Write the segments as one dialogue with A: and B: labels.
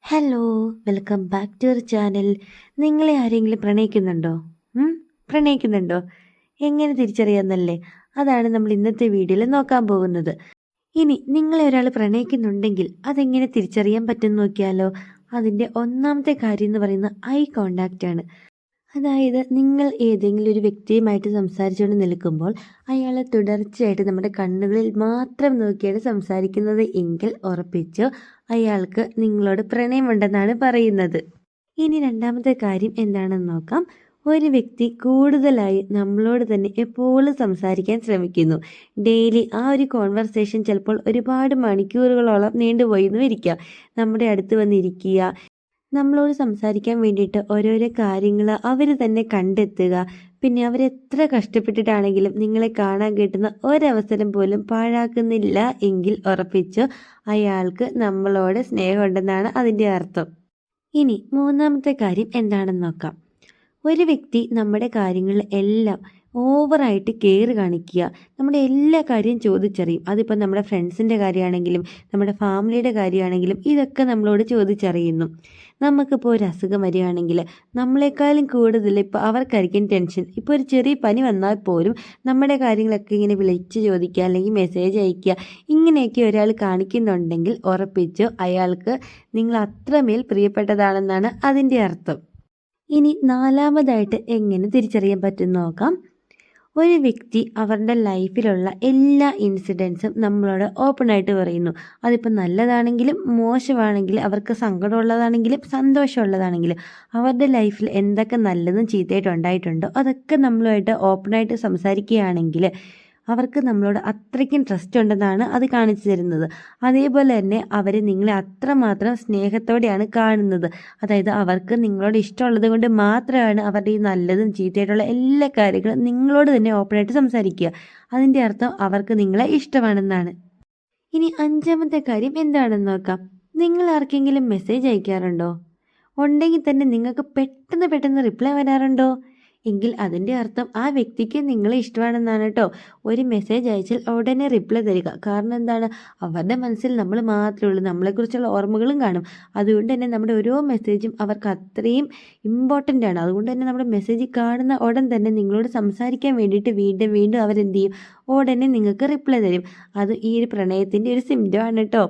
A: Hello, welcome back to our channel. നിങ്ങളെ ആരെങ്കിലും പ്രണയിക്കുന്നുണ്ടോ? പ്രണയിക്കുന്നുണ്ടോ? എങ്ങനെ തിരിച്ചറിയാമെന്നല്ലേ? അതാണ് നമ്മൾ ഇന്നത്തെ വീഡിയോയിൽ നോക്കാൻ പോകുന്നത്. ഇനി നിങ്ങളെ ഒരാൾ പ്രണയിക്കുന്നുണ്ടെങ്കിൽ അതെങ്ങനെ തിരിച്ചറിയാൻ പറ്റുമെന്ന് നോക്കിയാലോ? അതിൻ്റെ ഒന്നാമത്തെ കാര്യം എന്ന് പറയുന്നത് ഐ കോണ്ടാക്റ്റ് ആണ്. അതായത് നിങ്ങൾ ഏതെങ്കിലും ഒരു വ്യക്തിയുമായിട്ട് സംസാരിച്ചുകൊണ്ട് നിൽക്കുമ്പോൾ അയാൾ തുടർച്ചയായിട്ട് നമ്മുടെ കണ്ണുകളിൽ മാത്രം നോക്കിയാണ് സംസാരിക്കുന്നത് എങ്കിൽ ഉറപ്പിച്ചോ അയാൾക്ക് നിങ്ങളോട് പ്രണയമുണ്ടെന്നാണ് പറയുന്നത്. ഇനി രണ്ടാമത്തെ കാര്യം എന്താണെന്ന് നോക്കാം. ഒരു വ്യക്തി കൂടുതലായി നമ്മളോട് തന്നെ എപ്പോഴും സംസാരിക്കാൻ ശ്രമിക്കുന്നു. ഡെയിലി ആ ഒരു കോൺവെർസേഷൻ ചിലപ്പോൾ ഒരുപാട് മണിക്കൂറുകളോളം നീണ്ടുപോയി എന്ന് ഇരിക്കാം. നമ്മുടെ അടുത്ത് വന്നിരിക്കുക, നമ്മളോട് സംസാരിക്കാൻ വേണ്ടിയിട്ട് ഓരോരോ കാര്യങ്ങൾ അവർ തന്നെ കണ്ടെത്തുക. പിന്നെ അവരെത്ര കഷ്ടപ്പെട്ടിട്ടാണെങ്കിലും നിങ്ങളെ കാണാൻ കിട്ടുന്ന ഒരവസരം പോലും പാഴാക്കുന്നില്ല എങ്കിൽ ഉറപ്പിച്ചു അയാൾക്ക് നമ്മളോട് സ്നേഹമുണ്ടെന്നാണ് അതിൻ്റെ അർത്ഥം. ഇനി മൂന്നാമത്തെ കാര്യം എന്താണെന്ന് നോക്കാം. ഒരു വ്യക്തി നമ്മുടെ കാര്യങ്ങളിൽ എല്ലാം ഓവറായിട്ട് കെയർ കാണിക്കുക, നമ്മുടെ എല്ലാ കാര്യവും ചോദിച്ചറിയും. അതിപ്പോൾ നമ്മുടെ ഫ്രണ്ട്സിൻ്റെ കാര്യമാണെങ്കിലും നമ്മുടെ ഫാമിലിയുടെ കാര്യമാണെങ്കിലും ഇതൊക്കെ നമ്മളോട് ചോദിച്ചറിയുന്നു. നമുക്കിപ്പോൾ ഒരു അസുഖം വരികയാണെങ്കിൽ നമ്മളെക്കാളും കൂടുതൽ ഇപ്പോൾ അവർക്കായിരിക്കും ടെൻഷൻ. ഇപ്പോൾ ഒരു ചെറിയ പനി വന്നാൽ പോലും നമ്മുടെ കാര്യങ്ങളൊക്കെ ഇങ്ങനെ വിളിച്ച് ചോദിക്കുക അല്ലെങ്കിൽ മെസ്സേജ് അയക്കുക, ഇങ്ങനെയൊക്കെ ഒരാൾ കാണിക്കുന്നുണ്ടെങ്കിൽ ഉറപ്പിച്ചോ അയാൾക്ക് നിങ്ങൾ അത്രമേൽ പ്രിയപ്പെട്ടതാണെന്നാണ് അതിൻ്റെ അർത്ഥം. ഇനി നാലാമതായിട്ട് എങ്ങനെ തിരിച്ചറിയാൻ പറ്റും നോക്കാം. ഒരു വ്യക്തി അവരുടെ ലൈഫിലുള്ള എല്ലാ ഇൻസിഡൻസും നമ്മളോട് ഓപ്പണായിട്ട് പറയുന്നു. അതിപ്പോൾ നല്ലതാണെങ്കിലും മോശമാണെങ്കിലും, അവർക്ക് സങ്കടമുള്ളതാണെങ്കിലും സന്തോഷമുള്ളതാണെങ്കിലും, അവരുടെ ലൈഫിൽ എന്തൊക്കെ നല്ലതും ചീത്തയായിട്ടും ഉണ്ടായിട്ടുണ്ടോ അതൊക്കെ നമ്മളുമായിട്ട് ഓപ്പണായിട്ട് സംസാരിക്കുകയാണെങ്കിൽ അവർക്ക് നമ്മളോട് അത്രയ്ക്കും ട്രസ്റ്റ് ഉണ്ടെന്നാണ് അത് കാണിച്ചു തരുന്നത്. അതേപോലെ തന്നെ അവർ നിങ്ങളെ അത്രമാത്രം സ്നേഹത്തോടെയാണ് കാണുന്നത്. അതായത് അവർക്ക് നിങ്ങളോട് ഇഷ്ടമുള്ളത് കൊണ്ട് മാത്രമാണ് അവരുടെ ഈ നല്ലതും ചീത്തയായിട്ടുള്ള എല്ലാ കാര്യങ്ങളും നിങ്ങളോട് തന്നെ ഓപ്പണായിട്ട് സംസാരിക്കുക. അതിൻ്റെ അർത്ഥം അവർക്ക് നിങ്ങളെ ഇഷ്ടമാണെന്നാണ്. ഇനി അഞ്ചാമത്തെ കാര്യം എന്താണെന്ന് നോക്കാം. നിങ്ങൾ ആർക്കെങ്കിലും മെസ്സേജ് അയക്കാറുണ്ടോ? ഉണ്ടെങ്കിൽ തന്നെ നിങ്ങൾക്ക് പെട്ടെന്ന് റിപ്ലൈ വരാറുണ്ടോ? എങ്കിൽ അതിൻ്റെ അർത്ഥം ആ വ്യക്തിക്ക് നിങ്ങളെ ഇഷ്ടമാണെന്നാണ് കേട്ടോ. ഒരു മെസ്സേജ് അയച്ചാൽ ഉടനെ റിപ്ലൈ തരിക. കാരണം എന്താണ്, അവരുടെ മനസ്സിൽ നമ്മൾ മാത്രമേ ഉള്ളൂ, നമ്മളെക്കുറിച്ചുള്ള ഓർമ്മകളും കാണും. അതുകൊണ്ട് തന്നെ നമ്മുടെ ഓരോ മെസ്സേജും അവർക്ക് അത്രയും ഇമ്പോർട്ടൻ്റ് ആണ്. അതുകൊണ്ട് തന്നെ നമ്മുടെ മെസ്സേജ് കാണുന്ന ഉടൻ തന്നെ നിങ്ങളോട് സംസാരിക്കാൻ വേണ്ടിയിട്ട് വീണ്ടും അവരെന്ത് ചെയ്യും, ഉടനെ നിങ്ങൾക്ക് റിപ്ലൈ തരും. അത് ഈ ഒരു പ്രണയത്തിൻ്റെ ഒരു സിംറ്റം ആണ് കേട്ടോ.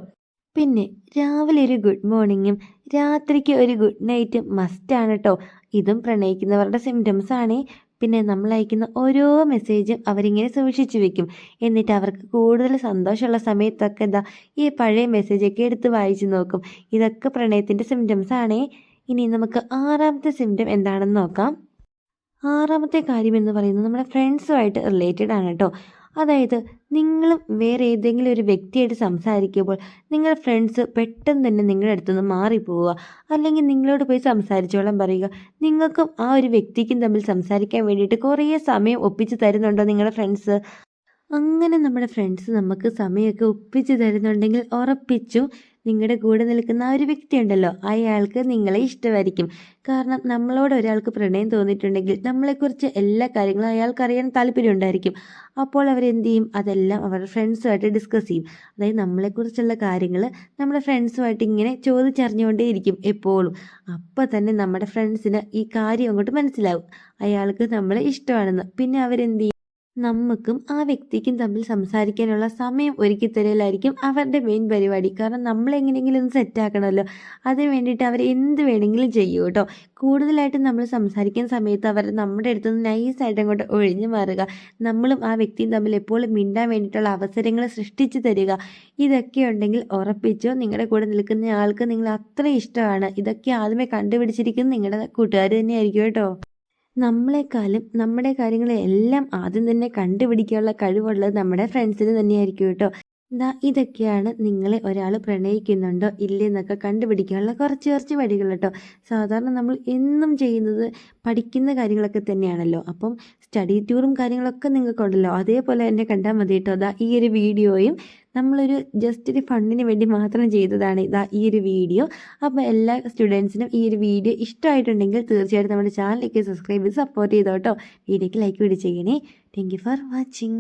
A: പിന്നെ രാവിലെ ഒരു ഗുഡ് മോർണിംഗും രാത്രിക്ക് ഒരു ഗുഡ് നൈറ്റും മസ്റ്റാണ് കേട്ടോ. ഇതും പ്രണയിക്കുന്നവരുടെ സിംറ്റംസ് ആണ്. പിന്നെ നമ്മൾ അയക്കുന്ന ഓരോ മെസ്സേജും അവരിങ്ങനെ സൂക്ഷിച്ചു വെക്കും. എന്നിട്ട് അവർക്ക് കൂടുതൽ സന്തോഷമുള്ള സമയത്തൊക്കെ എന്താ ഈ പഴയ മെസ്സേജൊക്കെ എടുത്ത് വായിച്ചു നോക്കും. ഇതൊക്കെ പ്രണയത്തിൻ്റെ സിംറ്റംസ് ആണേ. ഇനി നമുക്ക് ആറാമത്തെ സിംറ്റം എന്താണെന്ന് നോക്കാം. ആറാമത്തെ കാര്യം എന്ന് പറയുന്നത് നമ്മുടെ ഫ്രണ്ട്സുമായിട്ട് റിലേറ്റഡ് ആണ് കേട്ടോ. അതായത് നിങ്ങളും വേറെ ഏതെങ്കിലും ഒരു വ്യക്തിയായിട്ട് സംസാരിക്കുമ്പോൾ നിങ്ങളുടെ ഫ്രണ്ട്സ് പെട്ടെന്ന് തന്നെ നിങ്ങളുടെ അടുത്തുനിന്ന് മാറിപ്പോവുക, അല്ലെങ്കിൽ നിങ്ങളോട് പോയി സംസാരിച്ചോളാൻ പറയുക. നിങ്ങൾക്കും ആ ഒരു വ്യക്തിക്കും തമ്മിൽ സംസാരിക്കാൻ വേണ്ടിയിട്ട് കുറേ സമയം ഒപ്പിച്ച് തരുന്നുണ്ടോ നിങ്ങളുടെ ഫ്രണ്ട്സ്? അങ്ങനെ നമ്മുടെ ഫ്രണ്ട്സ് നമുക്ക് സമയമൊക്കെ ഒപ്പിച്ച് തരുന്നുണ്ടെങ്കിൽ ഉറപ്പിച്ചു നിങ്ങളുടെ കൂടെ നിൽക്കുന്ന ആ ഒരു വ്യക്തി ഉണ്ടല്ലോ അയാൾക്ക് നിങ്ങളെ ഇഷ്ടമായിരിക്കും. കാരണം നമ്മളോട് ഒരാൾക്ക് പ്രണയം തോന്നിയിട്ടുണ്ടെങ്കിൽ നമ്മളെക്കുറിച്ച് എല്ലാ കാര്യങ്ങളും അയാൾക്ക് അറിയാൻ താല്പര്യം ഉണ്ടായിരിക്കും. അപ്പോൾ അവരെന്ത് ചെയ്യും, അതെല്ലാം അവരുടെ ഫ്രണ്ട്സുമായിട്ട് ഡിസ്കസ് ചെയ്യും. അതായത് നമ്മളെക്കുറിച്ചുള്ള കാര്യങ്ങൾ നമ്മുടെ ഫ്രണ്ട്സുമായിട്ട് ഇങ്ങനെ ചോദിച്ചറിഞ്ഞുകൊണ്ടേയിരിക്കും എപ്പോഴും. അപ്പോൾ തന്നെ നമ്മുടെ ഫ്രണ്ട്സിന് ഈ കാര്യം അങ്ങോട്ട് മനസ്സിലാവും, അയാൾക്ക് നമ്മളെ ഇഷ്ടമാണെന്ന്. പിന്നെ അവരെന്ത് ചെയ്യും, നമുക്കും ആ വ്യക്തിക്കും തമ്മിൽ സംസാരിക്കാനുള്ള സമയം ഒരുക്കി തരലായിരിക്കും അവരുടെ മെയിൻ പരിപാടി. കാരണം നമ്മളെങ്ങനെയെങ്കിലും ഒന്ന് സെറ്റാക്കണമല്ലോ, അതിന് വേണ്ടിയിട്ട് അവർ എന്ത് വേണമെങ്കിലും ചെയ്യും കേട്ടോ. കൂടുതലായിട്ടും നമ്മൾ സംസാരിക്കുന്ന സമയത്ത് അവർ നമ്മുടെ അടുത്ത് നിന്ന് നൈസായിട്ട് അങ്ങോട്ട് ഒഴിഞ്ഞു മാറുക, നമ്മളും ആ വ്യക്തിയും തമ്മിൽ എപ്പോഴും മിണ്ടാൻ വേണ്ടിയിട്ടുള്ള അവസരങ്ങൾ സൃഷ്ടിച്ചു തരിക. ഇതൊക്കെ ഉണ്ടെങ്കിൽ ഉറപ്പിച്ചോ നിങ്ങളുടെ കൂടെ നിൽക്കുന്ന ആൾക്ക് നിങ്ങൾ അത്ര ഇഷ്ടമാണ്. ഇതൊക്കെ ആദ്യമേ കണ്ടുപിടിച്ചിരിക്കുന്നത് നിങ്ങളുടെ കൂട്ടുകാർ തന്നെയായിരിക്കും കേട്ടോ. നമ്മളെക്കാളും നമ്മുടെ കാര്യങ്ങളെല്ലാം ആദ്യം തന്നെ കണ്ടുപിടിക്കാനുള്ള കഴിവുള്ളത് നമ്മുടെ ഫ്രണ്ട്സിന് തന്നെയായിരിക്കും കേട്ടോ. ഇതൊക്കെയാണ് നിങ്ങളെ ഒരാൾ പ്രണയിക്കുന്നുണ്ടോ ഇല്ലെന്നൊക്കെ കണ്ടുപിടിക്കാനുള്ള കുറച്ച് വഴികൾ കേട്ടോ. സാധാരണ നമ്മൾ എന്നും ചെയ്യുന്നത് പഠിക്കുന്ന കാര്യങ്ങളൊക്കെ തന്നെയാണല്ലോ. അപ്പം സ്റ്റഡി ടൂറും കാര്യങ്ങളൊക്കെ നിങ്ങൾക്കുണ്ടല്ലോ, അതേപോലെ തന്നെ കണ്ടാൽ മതി കേട്ടോ. ഈ ഒരു വീഡിയോയും നമ്മളൊരു ജസ്റ്റ് ഒരു ഫണ്ടിന് വേണ്ടി മാത്രം ചെയ്തതാണ് ഈ ഒരു വീഡിയോ. അപ്പോൾ എല്ലാ സ്റ്റുഡൻസിനും ഈ ഒരു വീഡിയോ ഇഷ്ടമായിട്ടുണ്ടെങ്കിൽ തീർച്ചയായിട്ടും നമ്മുടെ ചാനലിലേക്ക് സബ്സ്ക്രൈബ് ചെയ്ത് സപ്പോർട്ട് ചെയ്തോ കേട്ടോ. വീഡിയോക്ക് ലൈക്ക് കൂടി ചെയ്യണേ. Thank you for watching.